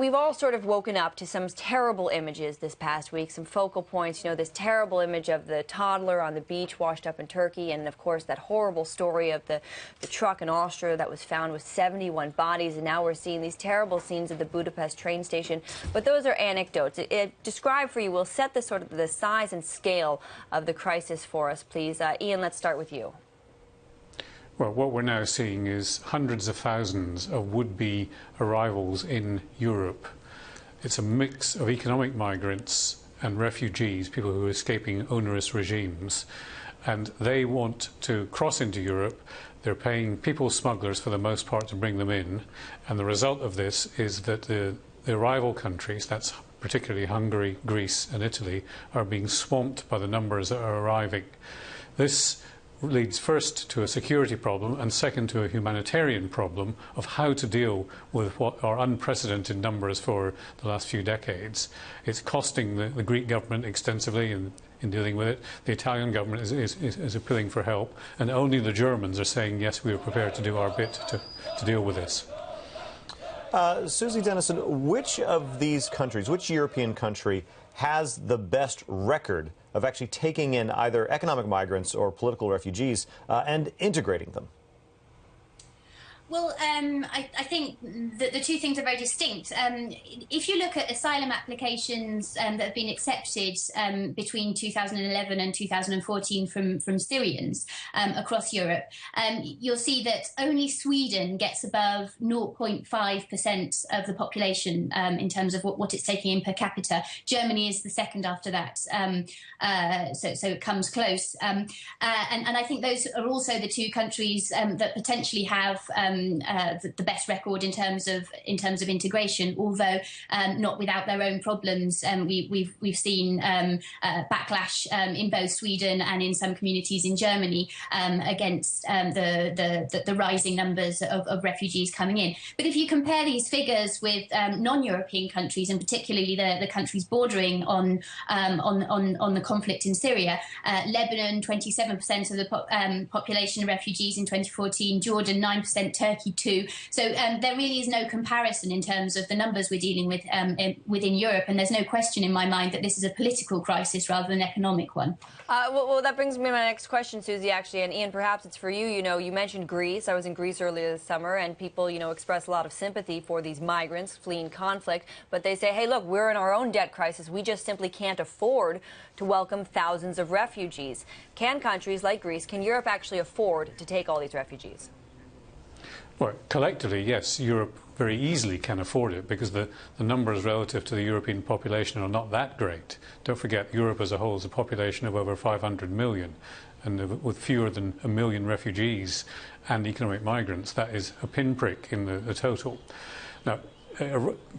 we've all sort of woken up to some terrible images this past week, some focal points, this terrible image of the toddler on the beach washed up in Turkey, and of course that horrible story of the truck in Austria that was found with 71 bodies, and now we're seeing these terrible scenes at the Budapest train station. But those are anecdotes. Describe for you, we'll set the sort of the size and scale of the crisis for us, please. Iain, let's start with you. Well, what we're now seeing is hundreds of thousands of would-be arrivals in Europe. It's a mix of economic migrants and refugees, people who are escaping onerous regimes. And they want to cross into Europe. They're paying people smugglers for the most part to bring them in. And the result of this is that the arrival countries, that's particularly Hungary, Greece and Italy, are being swamped by the numbers that are arriving. This leads first to a security problem and second to a humanitarian problem of how to deal with what are unprecedented numbers for the last few decades. It's costing the Greek government extensively in dealing with it. The Italian government is appealing for help, and only the Germans are saying, yes, we are prepared to do our bit to deal with this. Susi, Dennison, which of these countries, which European country has the best record of actually taking in either economic migrants or political refugees and integrating them? Well, I think that the two things are very distinct. If you look at asylum applications that have been accepted between 2011 and 2014 from Syrians across Europe, you'll see that only Sweden gets above 0.5% of the population in terms of what it's taking in per capita. Germany is the second after that, so it comes close. And I think those are also the two countries that potentially have the best record in terms of integration, although not without their own problems. We've seen backlash in both Sweden and in some communities in Germany against the rising numbers of refugees coming in. But if you compare these figures with non-European countries, and particularly the countries bordering on the conflict in Syria, Lebanon 27% of the population of refugees in 2014, Jordan 9%, Turkey 2%. So there really is no comparison in terms of the numbers we're dealing with within Europe, and there's no question in my mind that this is a political crisis rather than an economic one. Well, that brings me to my next question, Susi, actually, and Iain, perhaps it's for you. You mentioned Greece. I was in Greece earlier this summer, and people, express a lot of sympathy for these migrants fleeing conflict, but they say, hey, look, we're in our own debt crisis. We just simply can't afford to welcome thousands of refugees. Can countries like Greece, can Europe actually afford to take all these refugees? Well, collectively, yes, Europe very easily can afford it because the numbers relative to the European population are not that great. Don't forget, Europe as a whole is a population of over 500 million, and with fewer than 1 million refugees and economic migrants, that is a pinprick in the total. Now,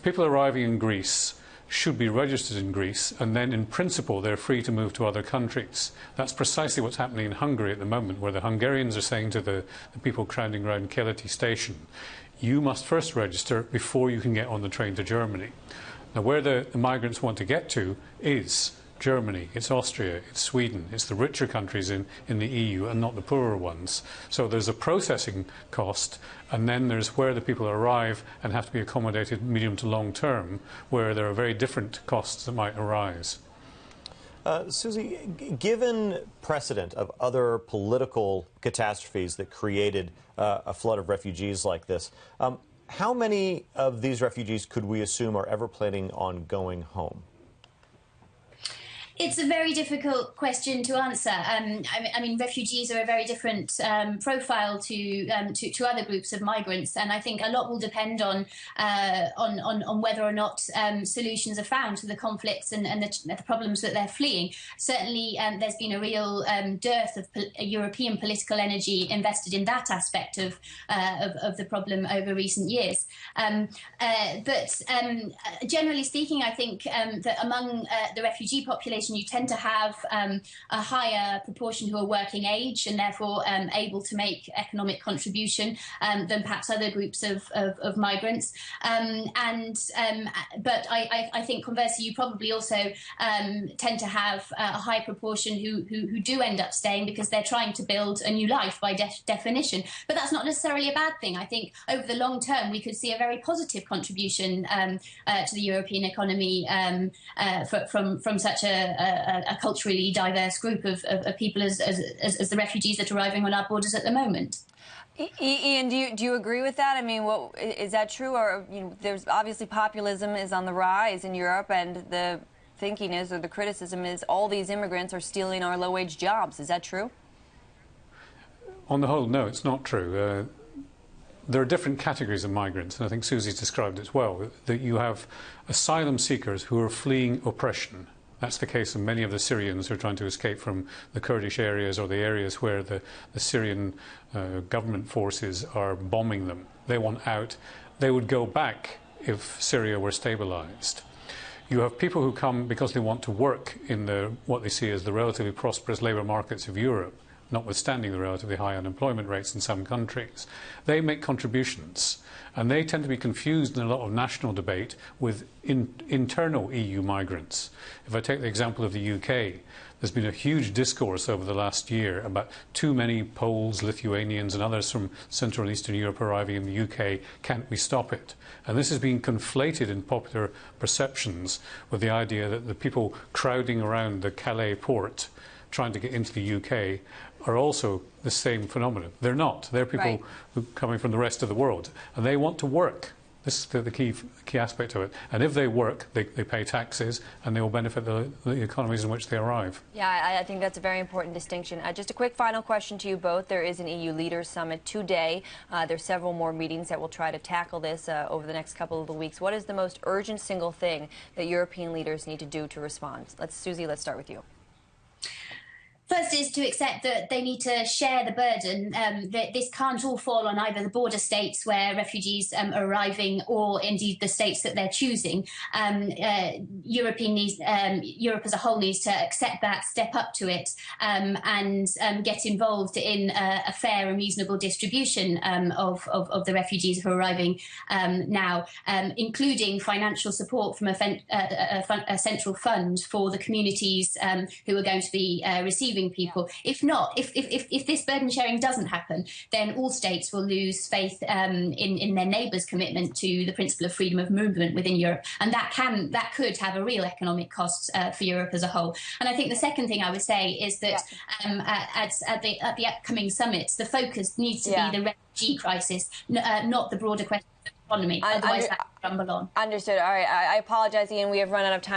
people arriving in Greece should be registered in Greece, and then in principle they're free to move to other countries. That's precisely what's happening in Hungary at the moment, where the Hungarians are saying to the people crowding around Keleti station, you must first register before you can get on the train to Germany. Now, where the migrants want to get to is Germany, it's Austria, it's Sweden, it's the richer countries in the EU and not the poorer ones. So there's a processing cost, and then there's where the people arrive and have to be accommodated medium to long term, where there are very different costs that might arise. Susi, given precedent of other political catastrophes that created a flood of refugees like this, how many of these refugees could we assume are ever planning on going home? It's a very difficult question to answer. I mean, refugees are a very different profile to other groups of migrants, and I think a lot will depend on whether or not solutions are found to the conflicts and the problems that they're fleeing. Certainly, there's been a real dearth of European political energy invested in that aspect of the problem over recent years. But generally speaking, I think that among the refugee population population, you tend to have a higher proportion who are working age and therefore able to make economic contribution than perhaps other groups of migrants. But I think conversely, you probably also tend to have a high proportion who do end up staying because they're trying to build a new life by definition. But that's not necessarily a bad thing. I think over the long term, we could see a very positive contribution to the European economy from such a culturally diverse group of people as the refugees that are arriving on our borders at the moment. Iain, do you agree with that? I mean, is that true? Or there's obviously populism is on the rise in Europe, and the thinking is, or the criticism is, all these immigrants are stealing our low-wage jobs. Is that true? On the whole, no, it's not true. There are different categories of migrants, and I think Susi's described it well, that you have asylum seekers who are fleeing oppression. That's the case of many of the Syrians who are trying to escape from the Kurdish areas or the areas where the Syrian government forces are bombing them. They want out. They would go back if Syria were stabilised. You have people who come because they want to work in what they see as the relatively prosperous labour markets of Europe, notwithstanding the relatively high unemployment rates in some countries. They make contributions, and they tend to be confused in a lot of national debate with internal EU migrants. If I take the example of the UK, there's been a huge discourse over the last year about too many Poles, Lithuanians and others from Central and Eastern Europe arriving in the UK. Can't we stop it? And this has been conflated in popular perceptions with the idea that the people crowding around the Calais port trying to get into the UK are also the same phenomenon. They're not. They're people who are coming from the rest of the world, and they want to work. This is the key aspect of it. And if they work, they pay taxes, and they will benefit the economies in which they arrive. Yeah, I think that's a very important distinction. Just a quick final question to you both. There is an EU Leaders Summit today. There's several more meetings that will try to tackle this over the next couple of weeks. What is the most urgent single thing that European leaders need to do to respond? Susi, let's start with you. First is to accept that they need to share the burden, that this can't all fall on either the border states where refugees are arriving or indeed the states that they're choosing. Europe as a whole needs to accept that, step up to it, and get involved in a fair and reasonable distribution of the refugees who are arriving now, including financial support from a central fund for the communities who are going to be receiving people. If not, if this burden sharing doesn't happen, then all states will lose faith in their neighbours' commitment to the principle of freedom of movement within Europe, and that could have a real economic cost for Europe as a whole. And I think the second thing I would say is that at the upcoming summits, the focus needs to be the refugee crisis, not the broader question of the economy. Otherwise, that will rumble on. Understood. All right. I apologize, Iain. We have run out of time.